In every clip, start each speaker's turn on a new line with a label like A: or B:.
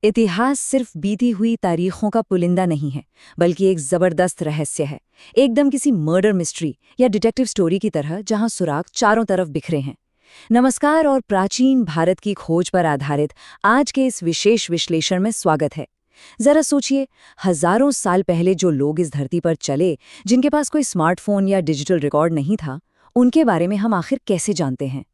A: इतिहास सिर्फ बीती हुई तारीखों का पुलिंदा नहीं है, बल्कि एक जबरदस्त रहस्य है। एकदम किसी मर्डर मिस्ट्री या डिटेक्टिव स्टोरी की तरह, जहां सुराग चारों तरफ बिखरे हैं। नमस्कार और प्राचीन भारत की खोज पर आधारित आज के इस विशेष विश्लेषण में स्वागत है। जरा सोचिए, हजारों साल पहले जो लोग इस धरती पर चले, जिनके पास कोई स्मार्टफोन या डिजिटल रिकॉर्ड नहीं था, उनके बारे में हम आखिर कैसे जानते हैं?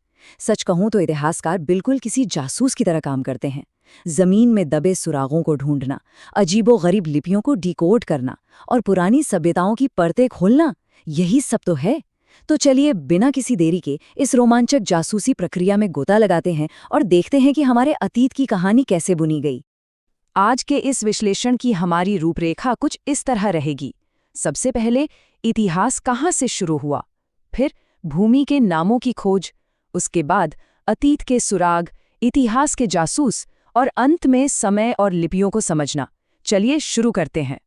A: सच कहूं तो इतिहासकार बिल्कुल किसी जासूस की तरह काम करते हैं। जमीन में दबे सुरागों को ढूंढना, अजीबोगरीब लिपियों को डिकोड करना और पुरानी सभ्यताओं की परतें खोलना, यही सब तो है। तो चलिए बिना किसी देरी के इस रोमांचक जासूसी प्रक्रिया में गोता लगाते हैं और देखते हैं कि हमारे अतीत की कहानी कैसे बुनी गई। आज के इस विश्लेषण की हमारी रूपरेखा कुछ इस तरह रहेगी। सबसे पहले इतिहास कहाँ से शुरू हुआ, फिर भूमि के नामों की खोज, उसके बाद अतीत के सुराग, इतिहास के जासूस और अंत में समय और लिपियों को समझना। चलिए शुरू करते हैं।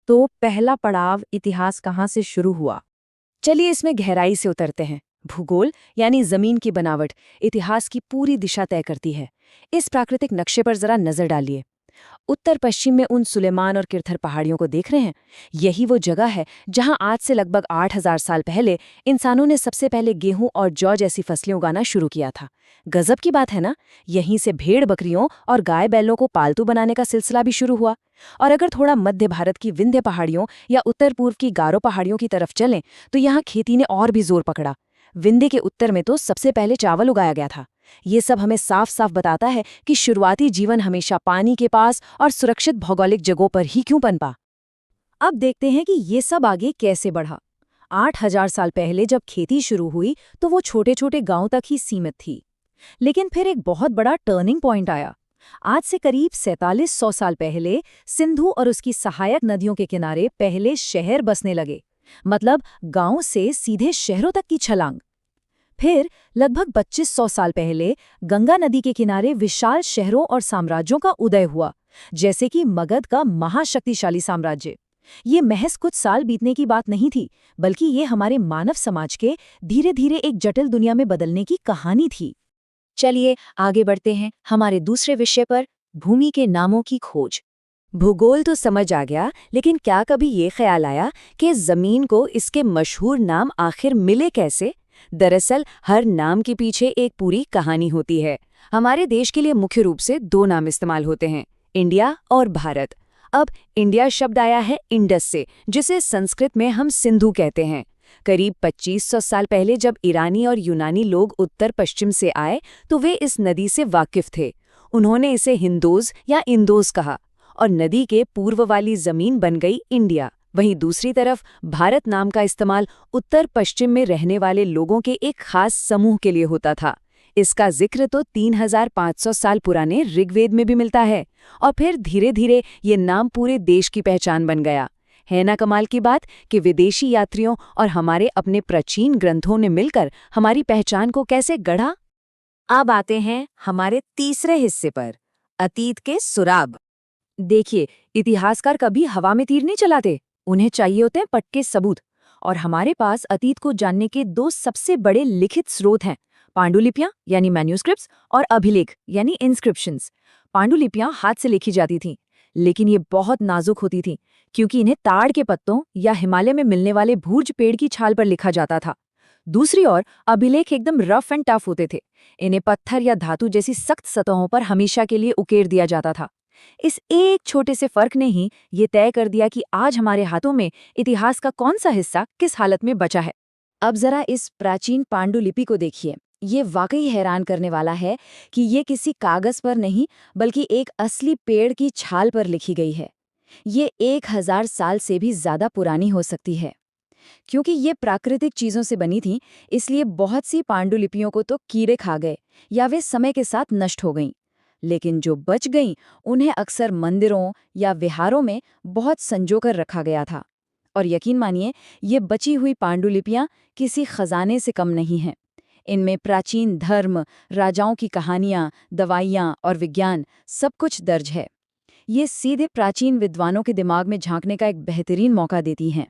A: तो पहला पड़ाव, इतिहास कहाँ से शुरू हुआ। चलिए इसमें गहराई से उतरते हैं। भूगोल यानी जमीन की बनावट इतिहास की पूरी दिशा तय करती है। इस प्राकृतिक नक्शे पर जरा नजर डालिए। उत्तर पश्चिम में उन सुलेमान और किरथर पहाड़ियों को देख रहे हैं। यही वो जगह है जहां आज से लगभग 8000 साल पहले इंसानों ने सबसे पहले गेहूं और जौ जैसी फसलें उगाना शुरू किया था। गजब की बात है ना। यहीं से भेड़ बकरियों और गाय बैलों को पालतू बनाने का सिलसिला भी शुरू हुआ। और अगर थोड़ा मध्य भारत की विंध्य पहाड़ियों या उत्तर पूर्व की गारो पहाड़ियों की तरफ चलें तो यहाँ खेती ने और भी जोर पकड़ा। विंध्य के उत्तर में तो सबसे पहले चावल उगाया गया था। ये सब हमें साफ साफ बताता है कि शुरुआती जीवन हमेशा पानी के पास और सुरक्षित भौगोलिक जगहों पर ही क्यों पनपा। अब देखते हैं कि ये सब आगे कैसे बढ़ा। 8000 साल पहले जब खेती शुरू हुई तो वो छोटे छोटे गांव तक ही सीमित थी। लेकिन फिर एक बहुत बड़ा टर्निंग पॉइंट आया। आज से करीब 4700 साल पहले सिंधु और उसकी सहायक नदियों के किनारे पहले शहर बसने लगे। मतलब गांव से सीधे शहरों तक की छलांग। फिर लगभग 2500 साल पहले गंगा नदी के किनारे विशाल शहरों और साम्राज्यों का उदय हुआ, जैसे कि मगध का महाशक्तिशाली साम्राज्य। ये महज कुछ साल बीतने की बात नहीं थी, बल्कि ये हमारे मानव समाज के धीरे धीरे एक जटिल दुनिया में बदलने की कहानी थी। चलिए आगे बढ़ते हैं हमारे दूसरे विषय पर, भूमि के नामों की खोज। भूगोल तो समझ आ गया, लेकिन क्या कभी ये ख्याल आया कि जमीन को इसके मशहूर नाम आखिर मिले कैसे? दरअसल हर नाम के पीछे एक पूरी कहानी होती है। हमारे देश के लिए मुख्य रूप से 2 नाम इस्तेमाल होते हैं, इंडिया और भारत। अब इंडिया शब्द आया है इंडस से, जिसे संस्कृत में हम सिंधु कहते हैं। करीब 2500 साल पहले जब ईरानी और यूनानी लोग उत्तर पश्चिम से आए तो वे इस नदी से वाकिफ थे। उन्होंने इसे हिंदोज या इंदोज कहा और नदी के पूर्व वाली जमीन बन गई इंडिया। वहीं दूसरी तरफ भारत नाम का इस्तेमाल उत्तर पश्चिम में रहने वाले लोगों के एक खास समूह के लिए होता था। इसका जिक्र तो 3500 साल पुराने ऋग्वेद में भी मिलता है। और फिर धीरे धीरे ये नाम पूरे देश की पहचान बन गया। है ना कमाल की बात कि विदेशी यात्रियों और हमारे अपने प्राचीन ग्रंथों ने मिलकर हमारी पहचान को कैसे गढ़ा। अब आते हैं हमारे तीसरे हिस्से पर, अतीत के सुराग। देखिए, इतिहासकार कभी हवा में तीर नहीं चलाते, उन्हें चाहिए होते हैं पक्के सबूत। और हमारे पास अतीत को जानने के 2 सबसे बड़े लिखित स्रोत हैं, पांडुलिपियां यानी मैन्यूस्क्रिप्ट्स और अभिलेख यानी इंस्क्रिप्शंस। पांडुलिपियां हाथ से लिखी जाती थीं, लेकिन ये बहुत नाजुक होती थीं क्योंकि इन्हें ताड़ के पत्तों या हिमालय में मिलने वाले भूर्ज पेड़ की छाल पर लिखा जाता था। दूसरी ओर अभिलेख एकदम रफ एंड टफ होते थे। इन्हें पत्थर या धातु जैसी सख्त सतहों पर हमेशा के लिए उकेर दिया जाता था। इस एक छोटे से फर्क ने ही ये तय कर दिया कि आज हमारे हाथों में इतिहास का कौन सा हिस्सा किस हालत में बचा है। अब जरा इस प्राचीन पांडुलिपि को देखिए। ये वाकई हैरान करने वाला है कि ये किसी कागज पर नहीं, बल्कि एक असली पेड़ की छाल पर लिखी गई है। ये 1000 साल से भी ज्यादा पुरानी हो सकती है। क्योंकि ये प्राकृतिक चीजों से बनी थी, इसलिए बहुत सी पांडुलिपियों को तो कीड़े खा गए या वे समय के साथ नष्ट हो गईं। लेकिन जो बच गईं, उन्हें अक्सर मंदिरों या विहारों में बहुत संजोकर रखा गया था। और यकीन मानिए, ये बची हुई पांडुलिपियां किसी खजाने से कम नहीं हैं। इनमें प्राचीन धर्म, राजाओं की कहानियां, दवाइयां और विज्ञान सब कुछ दर्ज है। ये सीधे प्राचीन विद्वानों के दिमाग में झांकने का एक बेहतरीन मौका देती हैं।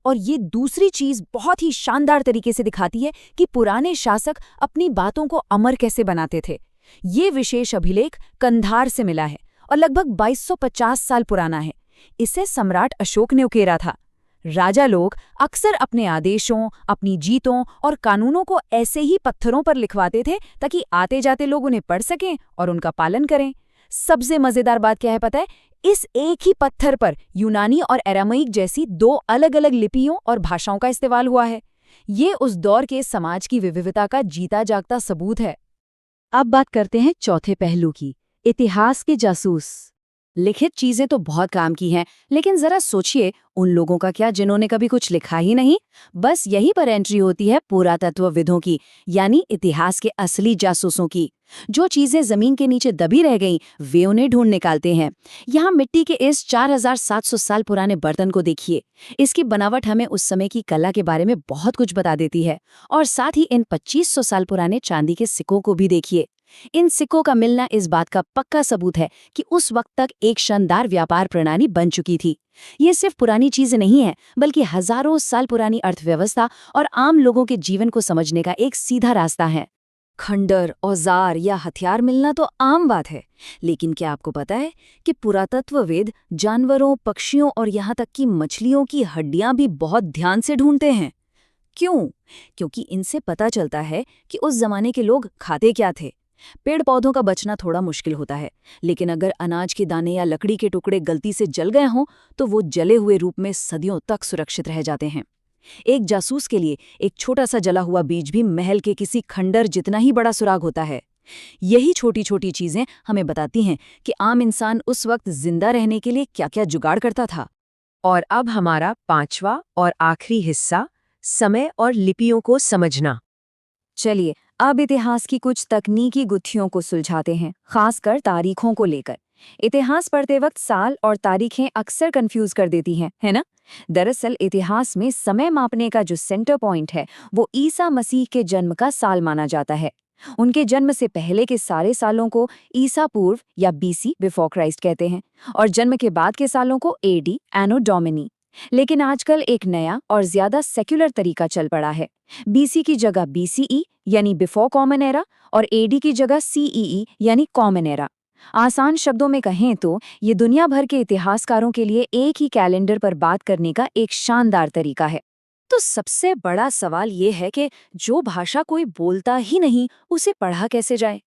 A: और ये दूसरी चीज बहुत ही शानदार तरीके से दिखाती है कि पुराने शासक अपनी बातों को अमर कैसे बनाते थे। ये विशेष अभिलेख कंधार से मिला है और लगभग 2250 साल पुराना है। इसे सम्राट अशोक ने उकेरा था। राजा लोग अक्सर अपने आदेशों, अपनी जीतों और कानूनों को ऐसे ही पत्थरों पर लिखवाते थे ताकि आते जाते लोग उन्हें पढ़ सकें और उनका पालन करें। सबसे मजेदार बात क्या है पता है? इस एक ही पत्थर पर यूनानी और अरामीक जैसी 2 अलग-अलग लिपियों और भाषाओं का इस्तेमाल हुआ है। ये उस दौर के समाज की विविधता का जीता जागता सबूत है। अब बात करते हैं चौथे पहलू की, इतिहास के जासूस। लिखित चीजें तो बहुत काम की हैं, लेकिन जरा सोचिए उन लोगों का क्या जिन्होंने कभी कुछ लिखा ही नहीं। बस यहीं पर एंट्री होती है पुरातत्वविदों की, यानी इतिहास के असली जासूसों की। जो चीजें जमीन के नीचे दबी रह गईं, वे उन्हें ढूंढ निकालते हैं। यहाँ मिट्टी के इस 4700 साल पुराने बर्तन को देखिए। इसकी बनावट हमें उस समय की कला के बारे में बहुत कुछ बता देती है। और साथ ही इन 2500 साल पुराने चांदी के सिक्कों को भी देखिए। इन सिक्कों का मिलना इस बात का पक्का सबूत है कि उस वक्त तक एक शानदार व्यापार प्रणाली बन चुकी थी। ये सिर्फ पुरानी चीजें नहीं है, बल्कि हजारों साल पुरानी अर्थव्यवस्था और आम लोगों के जीवन को समझने का एक सीधा रास्ता है। खंडर, औजार या हथियार मिलना तो आम बात है, लेकिन क्या आपको पता है कि पुरातत्वविद जानवरों, पक्षियों और यहाँ तक कि मछलियों की हड्डियां भी बहुत ध्यान से ढूंढते हैं? क्यों? क्योंकि इनसे पता चलता है कि उस जमाने के लोग खाते क्या थे। पेड़ पौधों का बचना थोड़ा मुश्किल होता है, लेकिन अगर अनाज के दाने या लकड़ी के टुकड़े गलती से जल गए हों तो वो जले हुए रूप में सदियों तक सुरक्षित रह जाते हैं। एक जासूस के लिए एक छोटा सा जला हुआ बीज भी महल के किसी खंडर जितना ही बड़ा सुराग होता है। यही छोटी छोटी चीजें हमें बताती हैं कि आम इंसान उस वक्त जिंदा रहने के लिए क्या क्या जुगाड़ करता था।
B: और अब हमारा 5वां और आखिरी हिस्सा, समय और लिपियों को समझना।
A: चलिए अब इतिहास की कुछ तकनीकी गुत्थियों को सुलझाते हैं, खासकर तारीखों को लेकर। इतिहास पढ़ते वक्त साल और तारीखें अक्सर कंफ्यूज कर देती हैं, है ना? दरअसल इतिहास में समय मापने का जो सेंटर पॉइंट है वो ईसा मसीह के जन्म का साल माना जाता है। उनके जन्म से पहले के सारे सालों को ईसा पूर्व या बीसी बिफोर क्राइस्ट कहते हैं, और जन्म के बाद के सालों को एडी एनो डोमिनी। लेकिन आजकल एक नया और ज्यादा सेक्युलर तरीका चल पड़ा है। बीसी की जगह बीसीई यानी बिफोर कॉमन एरा और एडी की जगह सीईई यानी कॉमन एरा। आसान शब्दों में कहें तो ये दुनिया भर के इतिहासकारों के लिए एक ही कैलेंडर पर बात करने का एक शानदार तरीका है। तो सबसे बड़ा सवाल ये है कि जो भाषा कोई बोलता ही नहीं, उसे पढ़ा कैसे जाए?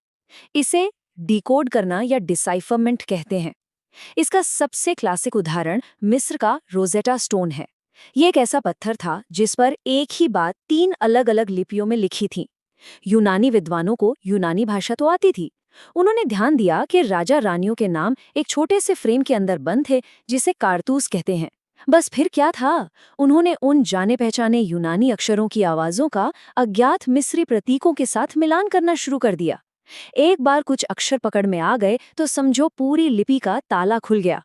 A: इसे डिकोड करना या डिसाइफरमेंट कहते हैं। इसका सबसे क्लासिक उदाहरण मिस्र का रोजेटा स्टोन है। ये एक ऐसा पत्थर था जिस पर एक ही बात 3 अलग-अलग लिपियों में लिखी थी। यूनानी विद्वानों को यूनानी भाषा तो आती थी। उन्होंने ध्यान दिया कि राजा रानियों के नाम एक छोटे से फ्रेम के अंदर बंद थे, जिसे कारतूस कहते हैं। बस फिर क्या था? उन्होंने उन जाने पहचाने यूनानी अक्षरों की आवाजों का अज्ञात मिस्री प्रतीकों के साथ मिलान करना शुरू कर दिया। एक बार कुछ अक्षर पकड़ में आ गए तो समझो पूरी लिपि का ताला खुल गया।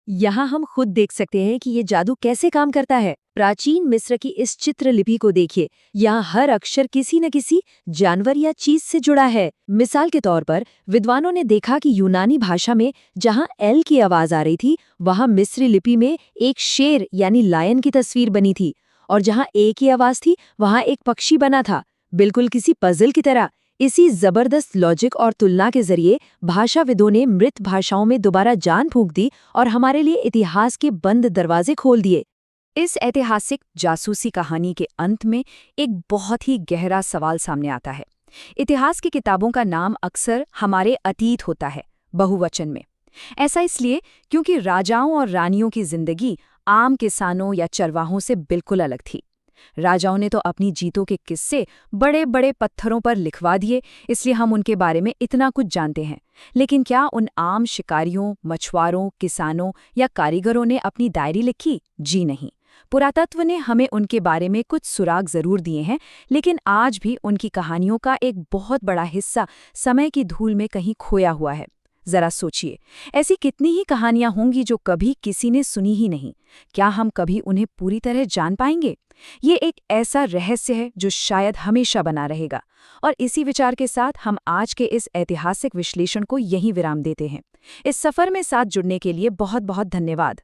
A: यहाँ हम खुद देख सकते हैं कि ये जादू कैसे काम करता है। प्राचीन मिस्र की इस चित्र लिपि को देखिए। यहाँ हर अक्षर किसी न किसी जानवर या चीज से जुड़ा है। मिसाल के तौर पर विद्वानों ने देखा कि यूनानी भाषा में जहाँ एल की आवाज आ रही थी, वहाँ मिस्री लिपि में एक शेर यानी लायन की तस्वीर बनी थी, और जहाँ ए की आवाज थी वहाँ एक पक्षी बना था, बिल्कुल किसी पजल की तरह। इसी जबरदस्त लॉजिक और तुलना के जरिए भाषाविदों ने मृत भाषाओं में दोबारा जान फूंक दी और हमारे लिए इतिहास के बंद दरवाजे खोल दिए। इस ऐतिहासिक जासूसी कहानी के अंत में एक बहुत ही गहरा सवाल सामने आता है। इतिहास की किताबों का नाम अक्सर हमारे अतीत होता है, बहुवचन में। ऐसा इसलिए क्योंकि राजाओं और रानियों की जिंदगी आम किसानों या चरवाहों से बिल्कुल अलग थी। राजाओं ने तो अपनी जीतों के किस्से बड़े बड़े पत्थरों पर लिखवा दिए, इसलिए हम उनके बारे में इतना कुछ जानते हैं। लेकिन क्या उन आम शिकारियों, मछुआरों, किसानों या कारीगरों ने अपनी डायरी लिखी? जी नहीं। पुरातत्व ने हमें उनके बारे में कुछ सुराग जरूर दिए हैं, लेकिन आज भी उनकी कहानियों का एक बहुत बड़ा हिस्सा समय की धूल में कहीं खोया हुआ है। जरा सोचिए, ऐसी कितनी ही कहानियां होंगी जो कभी किसी ने सुनी ही नहीं। क्या हम कभी उन्हें पूरी तरह जान पाएंगे? ये एक ऐसा रहस्य है जो शायद हमेशा बना रहेगा। और इसी विचार के साथ हम आज के इस ऐतिहासिक विश्लेषण को यहीं विराम देते हैं। इस सफर में साथ जुड़ने के लिए बहुत बहुत धन्यवाद।